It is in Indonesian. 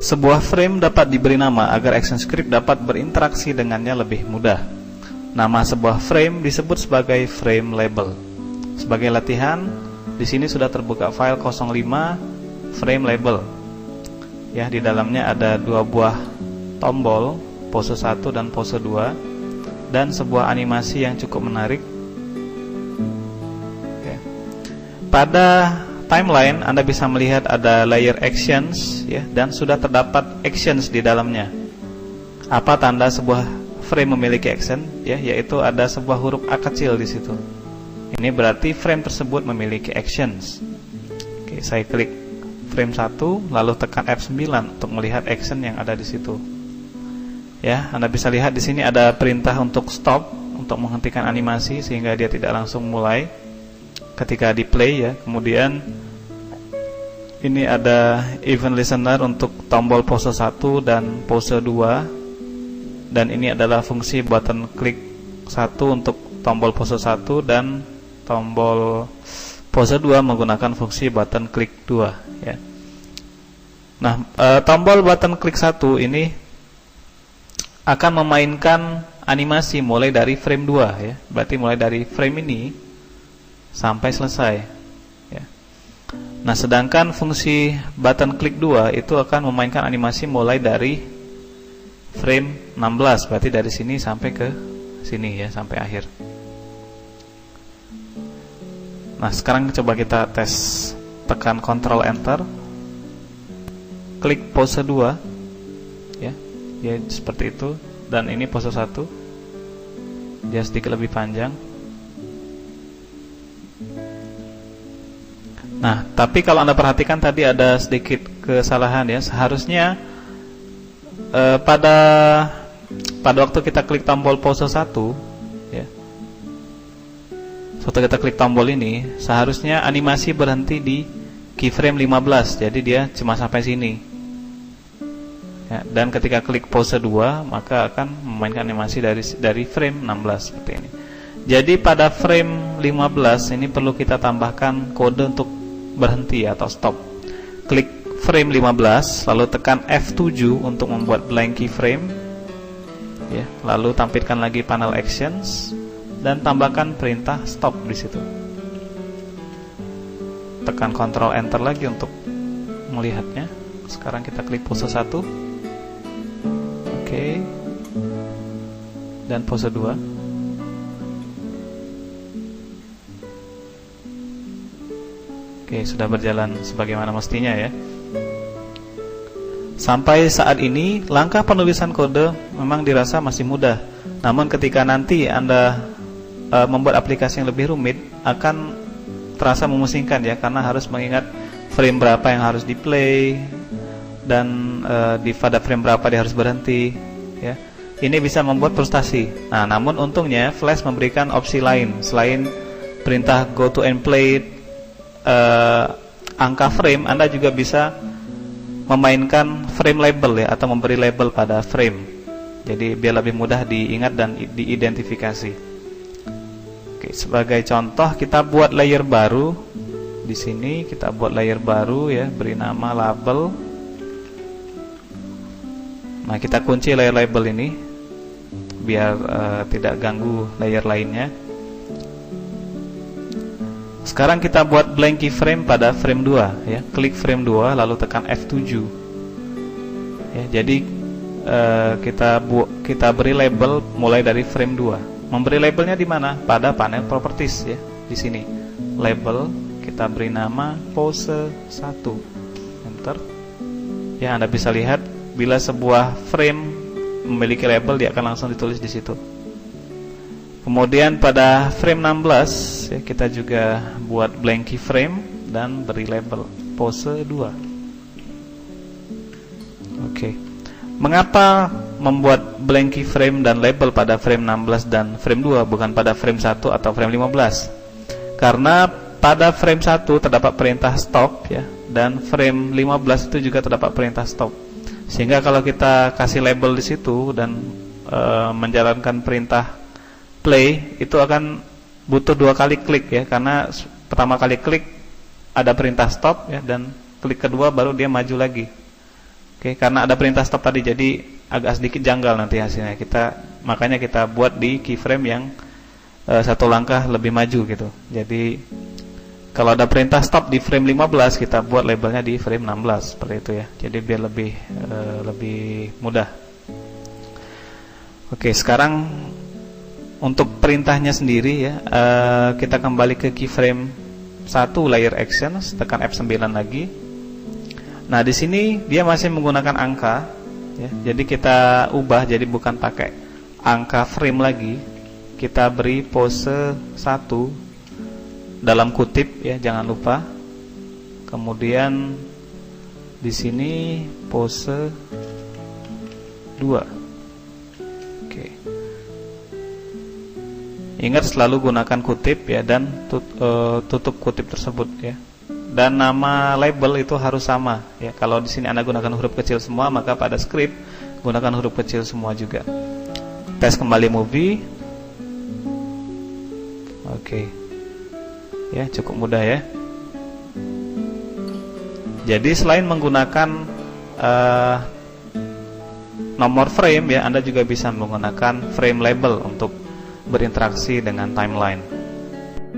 Sebuah frame dapat diberi nama agar ActionScript dapat berinteraksi dengannya lebih mudah. Nama sebuah frame disebut sebagai frame label. Sebagai latihan, di sini sudah terbuka file 05 frame label. Ya, di dalamnya ada 2 buah tombol, pose 1 dan pose 2, dan sebuah animasi yang cukup menarik. Ya. Pada timeline Anda bisa melihat ada layer actions, ya, dan sudah terdapat actions di dalamnya. Apa tanda sebuah frame memiliki action? Ya, yaitu ada sebuah huruf A kecil di situ. Ini berarti frame tersebut memiliki actions. Oke, saya klik frame 1 lalu tekan F9 untuk melihat action yang ada di situ. Ya, Anda bisa lihat di sini ada perintah untuk stop untuk menghentikan animasi sehingga dia tidak langsung mulai ketika di play, ya. Kemudian ini ada event listener untuk tombol pose 1 dan pose 2, dan ini adalah fungsi button klik 1 untuk tombol pose 1 dan tombol pose 2 menggunakan fungsi button klik 2, ya. Nah, tombol button klik 1 ini akan memainkan animasi mulai dari frame 2, ya. Berarti mulai dari frame ini sampai selesai, ya. Nah, sedangkan fungsi button klik 2 itu akan memainkan animasi mulai dari frame 16, berarti dari sini sampai ke sini, ya, sampai akhir. Nah, sekarang coba kita tes. Tekan Ctrl Enter, klik pose 2, ya, ya seperti itu, dan ini pose 1, dia sedikit lebih panjang. Nah, tapi kalau Anda perhatikan tadi ada sedikit kesalahan, ya. Seharusnya pada waktu kita klik tombol pose 1, ya, waktu kita klik tombol ini, seharusnya animasi berhenti di keyframe 15. Jadi dia cuma sampai sini, ya. Dan ketika klik pose 2, maka akan memainkan animasi dari frame 16 seperti ini. Jadi pada frame 15 ini perlu kita tambahkan kode untuk berhenti atau stop. Klik frame 15 lalu tekan F7 untuk membuat blank keyframe, ya. Lalu tampilkan lagi panel actions dan tambahkan perintah stop di situ. Tekan Ctrl Enter lagi untuk melihatnya. Sekarang kita klik pose 1. Oke. Dan pose 2. Oke, sudah berjalan sebagaimana mestinya, ya. Sampai saat ini langkah penulisan kode memang dirasa masih mudah. Namun ketika nanti Anda membuat aplikasi yang lebih rumit akan terasa memusingkan, ya, karena harus mengingat frame berapa yang harus di play dan pada frame berapa dia harus berhenti, ya. Ini bisa membuat frustasi. Nah, namun untungnya Flash memberikan opsi lain selain perintah go to end play angka frame. Anda juga bisa memainkan frame label, ya, atau memberi label pada frame. Jadi biar lebih mudah diingat dan diidentifikasi. Oke, sebagai contoh kita buat layer baru. Di sini kita buat layer baru, ya, beri nama label. Nah, kita kunci layer label ini biar tidak ganggu layer lainnya. Sekarang kita buat blank keyframe pada frame 2, ya. Klik frame 2 lalu tekan F7. Ya, jadi kita beri label mulai dari frame 2. Memberi labelnya di mana? Pada panel properties, ya. Di sini. Label kita beri nama pose 1. Enter. Ya, Anda bisa lihat bila sebuah frame memiliki label dia akan langsung ditulis di situ. Kemudian pada frame 16, ya, kita juga buat blank keyframe dan beri label pose 2. Oke. Mengapa membuat blank keyframe dan label pada frame 16 dan frame 2 bukan pada frame 1 atau frame 15? Karena pada frame 1 terdapat perintah stop, ya, dan frame 15 itu juga terdapat perintah stop. Sehingga kalau kita kasih label di situ dan menjalankan perintah play, itu akan butuh 2 kali klik, ya, karena pertama kali klik ada perintah stop, ya, dan klik kedua baru dia maju lagi. Oke, karena ada perintah stop tadi, jadi agak sedikit janggal nanti hasilnya. Makanya kita buat di keyframe yang satu langkah lebih maju gitu. Jadi kalau ada perintah stop di frame 15, kita buat labelnya di frame 16 seperti itu ya. Jadi biar lebih mudah. Oke, sekarang untuk perintahnya sendiri ya, kita kembali ke keyframe 1 layer actions, tekan F9 lagi. Nah, di sini dia masih menggunakan angka ya. Jadi kita ubah jadi bukan pakai angka frame lagi. Kita beri pose 1 dalam kutip ya, jangan lupa. Kemudian di sini pose 2. Oke. Ingat selalu gunakan kutip ya, dan tutup kutip tersebut ya. Dan nama label itu harus sama ya. Kalau di sini Anda gunakan huruf kecil semua, maka pada script gunakan huruf kecil semua juga. Tes kembali movie. Oke. Ya, cukup mudah ya. Jadi selain menggunakan nomor frame ya, Anda juga bisa menggunakan frame label untuk berinteraksi dengan timeline.